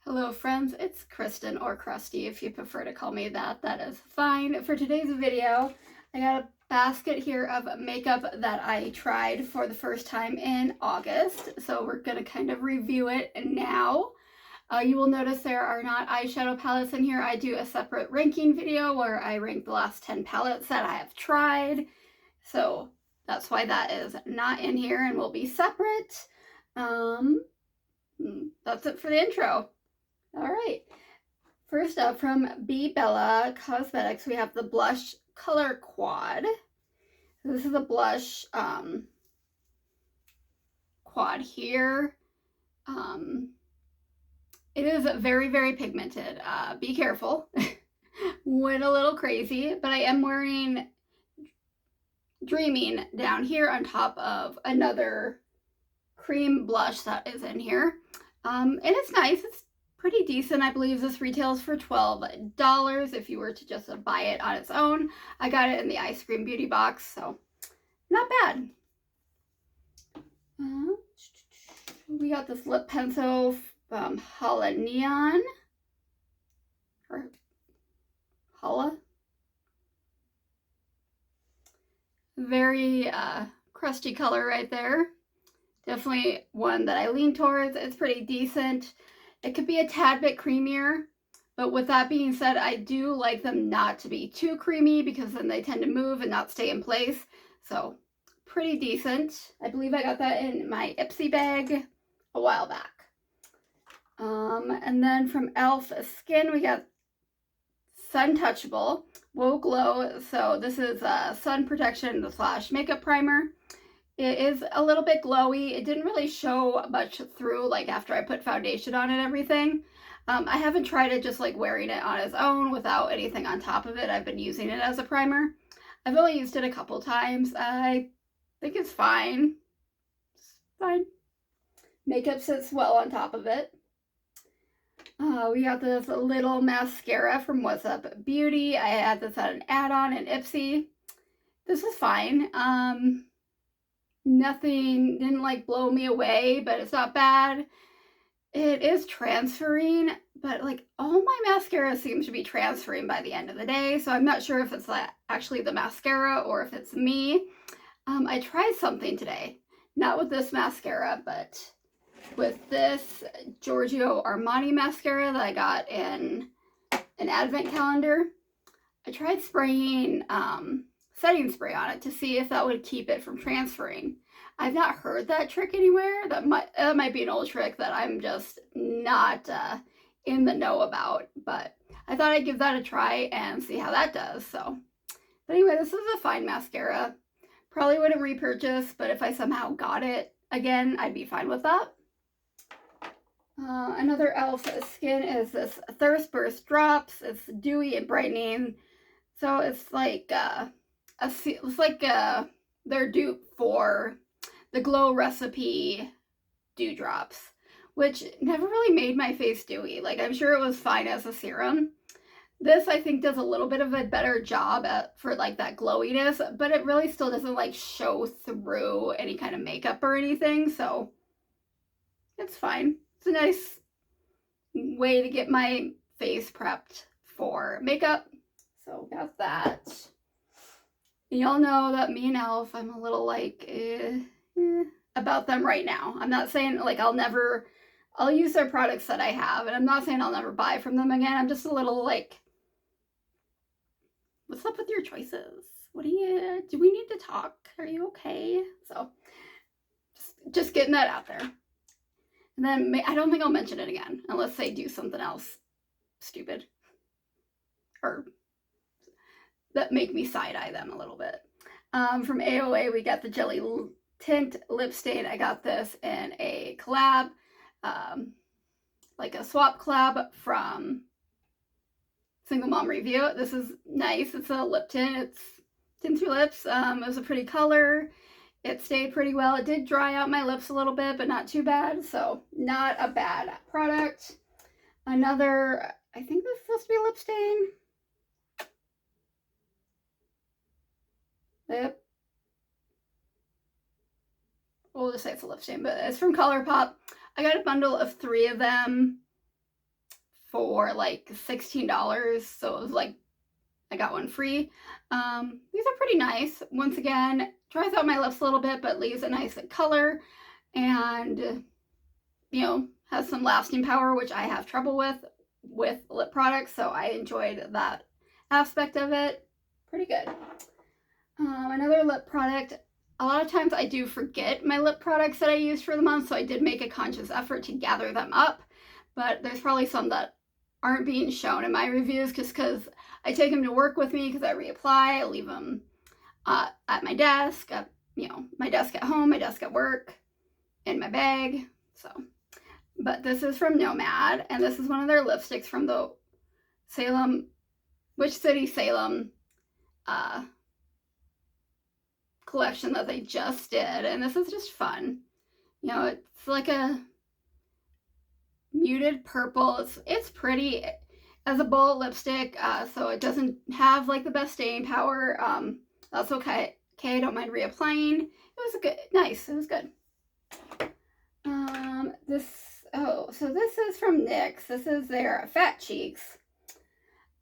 Hello friends, it's Kristen or Krusty if you prefer to call me that, that is fine. For today's video, I got a basket here of makeup that I tried for the first time in August. So we're gonna kind of review it now. You will notice there are not eyeshadow palettes in here. I do a separate ranking video where I rank the last 10 palettes that I have tried. So that's why that is not in here and will be separate. That's it for the intro. All right. First up from B Bella Cosmetics, we have the Blush Color Quad. This is a blush quad here. It is very, very pigmented. Be careful. Went a little crazy, but I am wearing Dreaming down here on top of another cream blush that is in here. And it's nice. It's pretty decent. I believe this retails for $12 if you were to just buy it on its own. I got it in the Ice Cream Beauty box, so not bad. We got this lip pencil from Hala Neon, or Hala. Very crusty color right there. Definitely one that I lean towards. It's pretty decent. It could be a tad bit creamier, but with that being said, I do like them not to be too creamy because then they tend to move and not stay in place. So pretty decent. I believe I got that in my Ipsy bag a while back. And then from e.l.f. Skin, we got Sun Touchable Whoa Glow. So this is a sun protection / makeup primer. It is a little bit glowy. It didn't really show much through, like after I put foundation on and everything. I haven't tried it just like wearing it on its own without anything on top of it. I've been using it as a primer. I've only used it a couple times. I think it's fine. It's fine. Makeup sits well on top of it. We got this little mascara from What's Up Beauty. I had this at an add-on in Ipsy. This is fine. Nothing didn't like blow me away, but it's not bad. It is transferring, but like all my mascara seems to be transferring by the end of the day, so I'm not sure if it's actually the mascara or if it's me. I tried something today, not with this mascara, but with this Giorgio Armani mascara that I got in an advent calendar. I tried spraying setting spray on it to see if that would keep it from transferring. I've not heard that trick anywhere. That might be an old trick that I'm just not in the know about, but I thought I'd give that a try and see how that does. So, but anyway, this is a fine mascara. Probably wouldn't repurchase, but if I somehow got it again, I'd be fine with that. Another e.l.f. Skin is this Thirst Burst Drops. It's dewy and brightening. So it's like their dupe for the Glow Recipe Dewdrops, which never really made my face dewy. Like, I'm sure it was fine as a serum. This, I think, does a little bit of a better job for like that glowiness, but it really still doesn't like show through any kind of makeup or anything, so it's fine. It's a nice way to get my face prepped for makeup. So got that. Y'all know that me and e.l.f., I'm a little like about them right now. I'm not saying like I'll use their products that I have, and I'm not saying I'll never buy from them again. I'm just a little like, what's up with your choices? Do we need to talk? Are you okay? So just getting that out there. And then I don't think I'll mention it again unless they do something else stupid or that make me side-eye them a little bit. From AOA, we got the Jelly Tint Lip Stain. I got this in a collab, like a swap collab from Single Mom Review. This is nice. It's a lip tint. It tints your lips. It was a pretty color. It stayed pretty well. It did dry out my lips a little bit, but not too bad. So not a bad product. Another, I think this is supposed to be a lip stain. Yep. We'll just say it's a lip stain, but it's from ColourPop. I got a bundle of 3 of them. for like $16, so it was like I got one free. These are pretty nice. Once again, dries out my lips a little bit, but leaves a nice color, and you know, has some lasting power, which I have trouble with lip products, so I enjoyed that aspect of it. Pretty good. Another lip product. A lot of times I do forget my lip products that I used for the month, so I did make a conscious effort to gather them up, but there's probably some that aren't being shown in my reviews just because I take them to work with me because I reapply. I leave them at my desk, my desk at home, my desk at work, in my bag. So, but this is from Nomad, and this is one of their lipsticks from the Salem, Witch City Salem collection that they just did, and this is just fun. You know, it's like a muted purple. It's pretty as a bullet lipstick, so it doesn't have like the best staying power. That's okay. I don't mind reapplying. It was nice. It was good. So this is from NYX. This is their Fat Cheeks.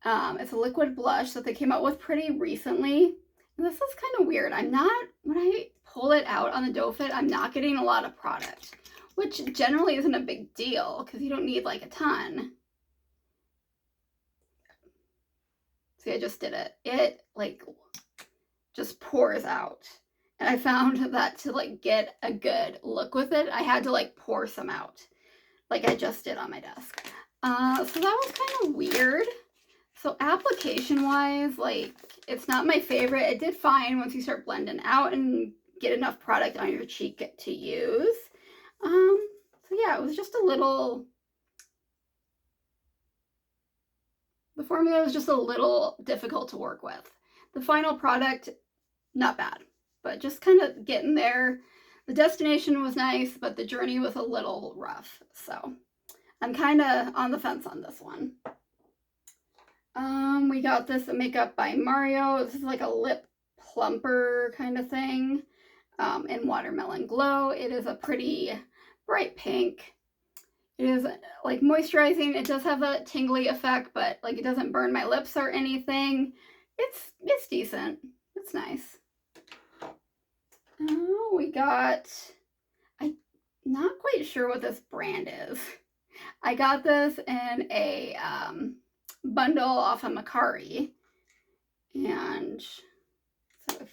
It's a liquid blush that they came out with pretty recently. And this is kind of weird. When I pull it out on the doe fit, I'm not getting a lot of product, which generally isn't a big deal because you don't need like a ton. See, I just did it. It like just pours out. And I found that to like get a good look with it, I had to like pour some out, like I just did on my desk. So that was kind of weird. So application wise, like it's not my favorite. It did fine once you start blending out and get enough product on your cheek to use. So yeah, it was just a little, the formula was just a little difficult to work with. The final product, not bad, but just kind of getting there. The destination was nice, but the journey was a little rough. So I'm kind of on the fence on this one. We got this Makeup by Mario. This is like a lip plumper kind of thing in Watermelon Glow. It is a pretty bright pink. It is like moisturizing. It does have a tingly effect, but like it doesn't burn my lips or anything. It's decent. It's nice. We got, I'm not quite sure what this brand is. I got this in a bundle off of Macari, and so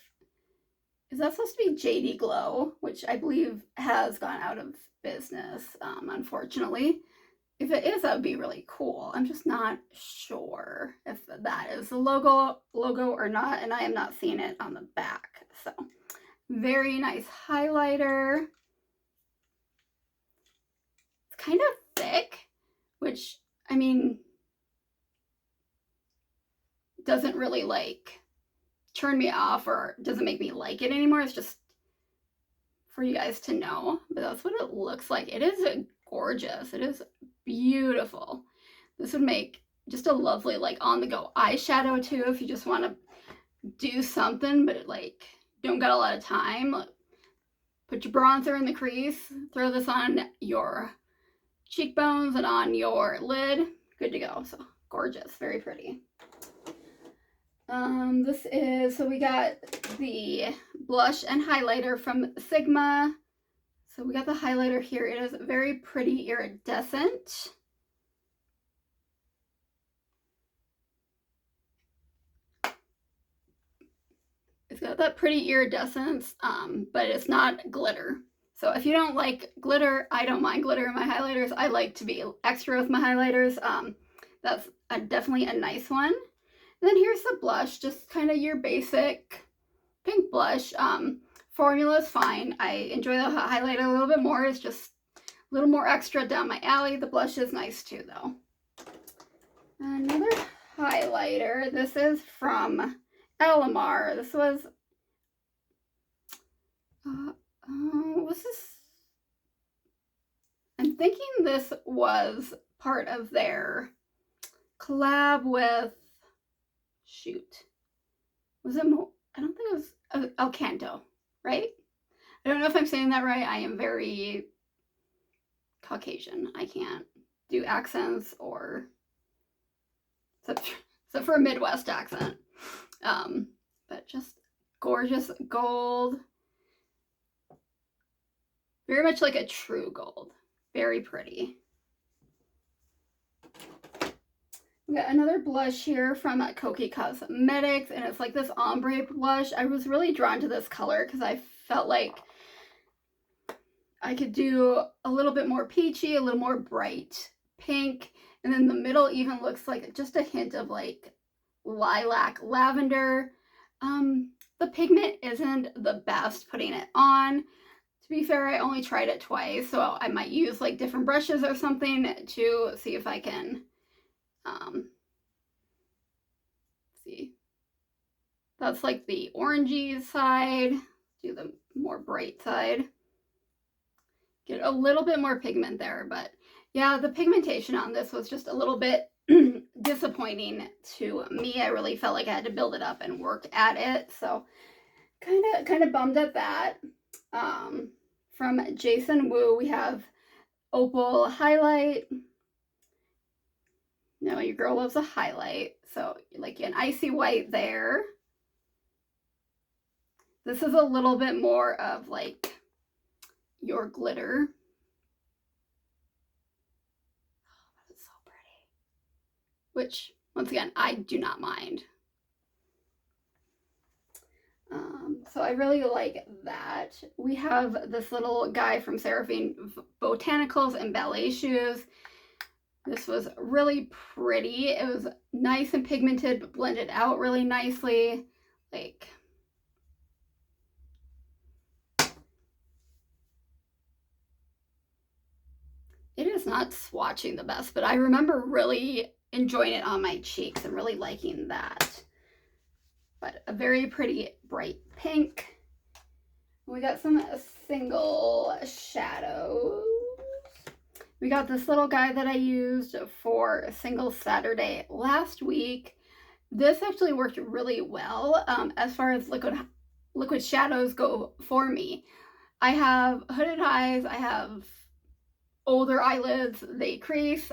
is that supposed to be JD Glow, which I believe has gone out of business, unfortunately. If it is, that would be really cool. I'm just not sure if that is the logo or not, and I am not seeing it on the back. So very nice highlighter. It's kind of thick, which, I mean, doesn't really like turn me off or doesn't make me like it anymore. It's just for you guys to know, but that's what it looks like. It is gorgeous. It is beautiful. This would make just a lovely like on the go eyeshadow too if you just want to do something but like don't got a lot of time. Put your bronzer in the crease, throw this on your cheekbones and on your lid, good to go. So gorgeous, very pretty. So we got the blush and highlighter from Sigma. So we got the highlighter here. It is very pretty iridescent. It's got that pretty iridescence, but it's not glitter. So if you don't like glitter, I don't mind glitter in my highlighters. I like to be extra with my highlighters. That's definitely a nice one. And then here's the blush, just kind of your basic pink blush. Formula is fine. I enjoy the highlighter a little bit more. It's just a little more extra down my alley. The blush is nice too, though. Another highlighter. This is from Elamar. This was, what's this? I'm thinking this was part of their collab with, shoot, was it more? I don't think it was El Canto, right? I don't know if I'm saying that right. I am very Caucasian. I can't do accents or except for a Midwest accent. But just gorgeous gold. Very much like a true gold. Very pretty. We got another blush here from Kokie Cosmetics, and it's like this ombre blush. I was really drawn to this color because I felt like I could do a little bit more peachy, a little more bright pink, and then the middle even looks like just a hint of like lilac lavender. The pigment isn't the best putting it on. To be fair, I only tried it twice, so I might use like different brushes or something to see if I can see. That's like the orangey side. Do the more bright side. Get a little bit more pigment there, but yeah, the pigmentation on this was just a little bit disappointing to me. I really felt like I had to build it up and work at it, so kind of bummed at that. From Jason Wu, we have Opal Highlight. No, your girl loves a highlight, so like an icy white there. This is a little bit more of like your glitter. Oh, that is so pretty. Which, once again, I do not mind. So I really like that. We have this little guy from Seraphine Botanicals and Ballet Shoes. This was really pretty. It was nice and pigmented, but blended out really nicely. Like, it is not swatching the best, but I remember really enjoying it on my cheeks and really liking that. But a very pretty bright pink. We got some single shadows. We got this little guy that I used for Single Saturday last week. This actually worked really well as far as liquid shadows go for me. I have hooded eyes, I have older eyelids, they crease,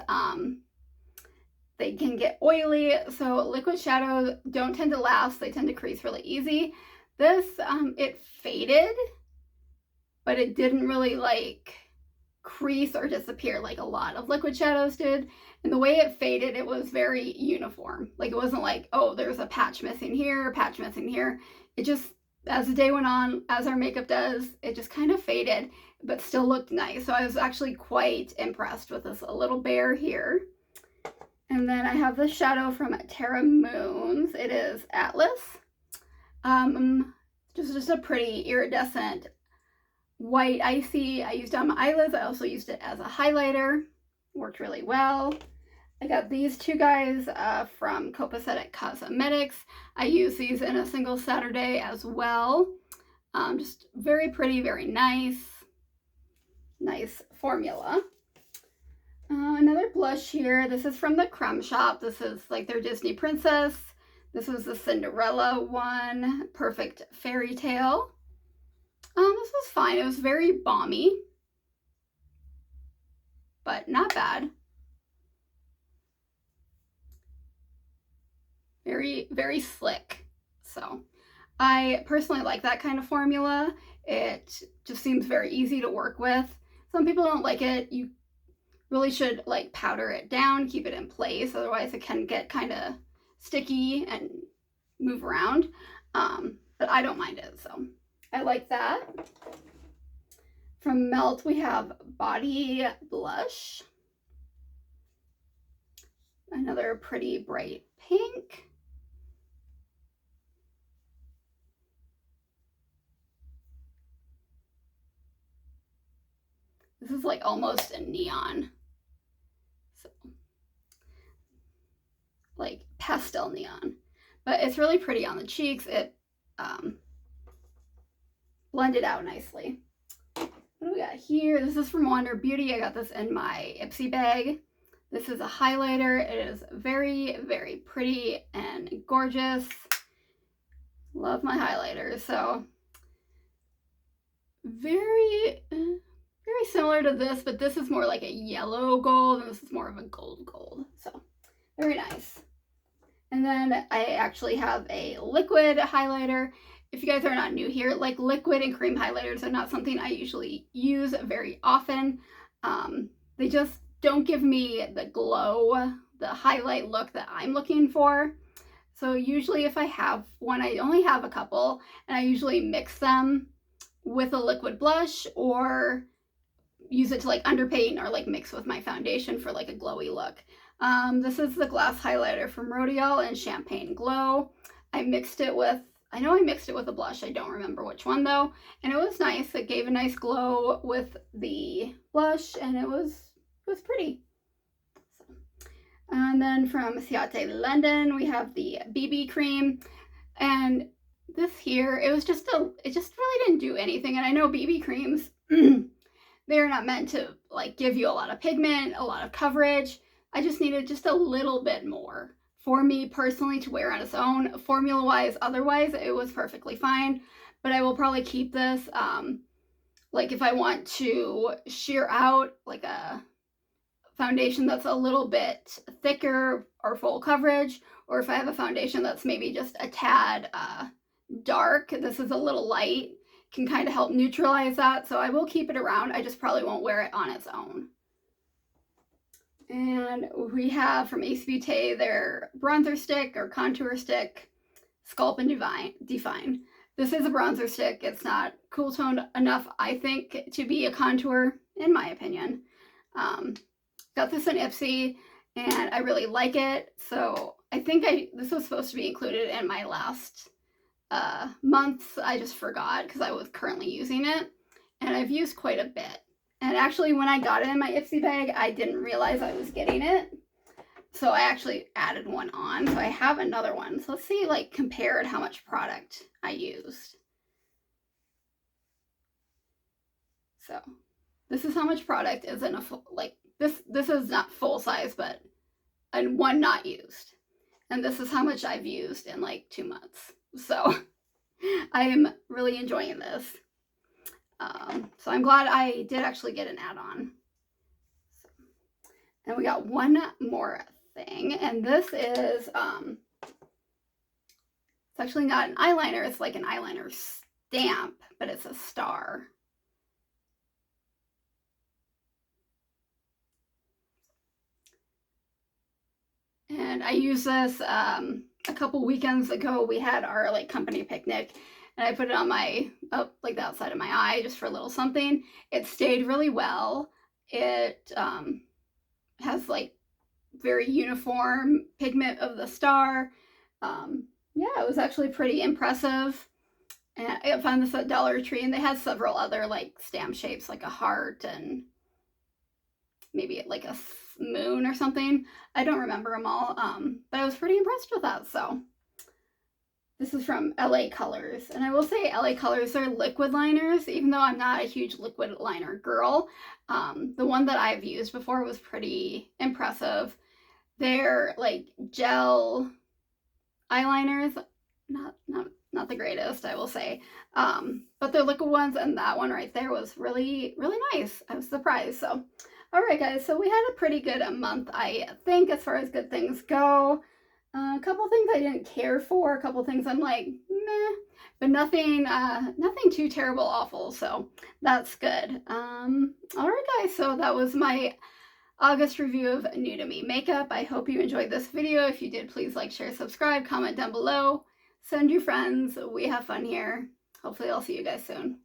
they can get oily, so liquid shadows don't tend to last, they tend to crease really easy. This, it faded, but it didn't really like crease or disappear like a lot of liquid shadows did. And the way it faded, it was very uniform. Like it wasn't like, oh, there's a patch missing here, a patch missing here. It just, as the day went on, as our makeup does, it just kind of faded, but still looked nice. So I was actually quite impressed with this little bear here. And then I have the shadow from Terra Moons. It is Atlas. Just a pretty iridescent white icy. I used it on my eyelids. I also used it as a highlighter. Worked really well. I got these two guys from Copacetic Cosmetics. I use these in a Single Saturday as well. Just very pretty, very nice. Nice formula. Another blush here. This is from the Creme Shop. This is like their Disney Princess. This was the Cinderella one. Perfect Fairy Tale. This was fine. It was very balmy, but not bad. Very, very slick. So I personally like that kind of formula. It just seems very easy to work with. Some people don't like it. You really should like powder it down, keep it in place. Otherwise it can get kind of sticky and move around. But I don't mind it, so I like that. From Melt, we have Body Blush. Another pretty bright pink. This is like almost a neon. So, like pastel neon. But it's really pretty on the cheeks. It blended out nicely. What do we got here? This is from Wander Beauty. I got this in my Ipsy bag. This is a highlighter. It is very, very pretty and gorgeous. Love my highlighters. So very similar to this, but this is more like a yellow gold and this is more of a gold. So very nice. And then I actually have a liquid highlighter. If you guys are not new here, like liquid and cream highlighters are not something I usually use very often. They just don't give me the glow, the highlight look that I'm looking for. So usually if I have one, I only have a couple, and I usually mix them with a liquid blush or use it to like underpaint or like mix with my foundation for like a glowy look. This is the glass highlighter from Rodial in Champagne Glow. I mixed it with, I know I mixed it with a blush, I don't remember which one though, and it was nice. It gave a nice glow with the blush, and it was pretty. So. And then from Ciate London, we have the BB cream, and this here, it just really didn't do anything. And I know BB creams, they're not meant to like give you a lot of pigment, a lot of coverage. I just needed just a little bit more for me personally to wear on its own. Formula wise, otherwise it was perfectly fine, but I will probably keep this like if I want to sheer out like a foundation that's a little bit thicker or full coverage, or if I have a foundation that's maybe just a tad dark, this is a little light, can kind of help neutralize that. So I will keep it around. I just probably won't wear it on its own. And we have from Ace Beauté their bronzer stick or contour stick, Sculpt and Define. This is a bronzer stick. It's not cool toned enough, I think, to be a contour, in my opinion. Got this in Ipsy, and I really like it. So I think this was supposed to be included in my last months. I just forgot because I was currently using it, and I've used quite a bit. And actually when I got it in my Ipsy bag, I didn't realize I was getting it. So I actually added one on. So I have another one. So let's see, like, compared how much product I used. So this is how much product is in a full, like, this is not full size, but one not used. And this is how much I've used in like 2 months. So I am really enjoying this. So I'm glad I did actually get an add-on. So, and we got one more thing, and this is, it's actually not an eyeliner, it's like an eyeliner stamp, but it's a star. And I used this a couple weekends ago. We had our like company picnic, and I put it on my, like the outside of my eye just for a little something. It stayed really well. It has like very uniform pigment of the star. Yeah, it was actually pretty impressive. And I found this at Dollar Tree, and they had several other like stamp shapes, like a heart and maybe like a moon or something. I don't remember them all, but I was pretty impressed with that. So this is from LA Colors, and I will say LA Colors are liquid liners, even though I'm not a huge liquid liner girl. The one that I've used before was pretty impressive. They're like gel eyeliners, not the greatest, I will say, but they're liquid ones, and that one right there was really, really nice. I was surprised. So all right, guys, so we had a pretty good month, I think, as far as good things go. A couple things I didn't care for, a couple things I'm like, meh, but nothing too terrible awful, so that's good. All right, guys, so that was my August review of New to Me makeup. I hope you enjoyed this video. If you did, please like, share, subscribe, comment down below, send your friends. We have fun here. Hopefully I'll see you guys soon.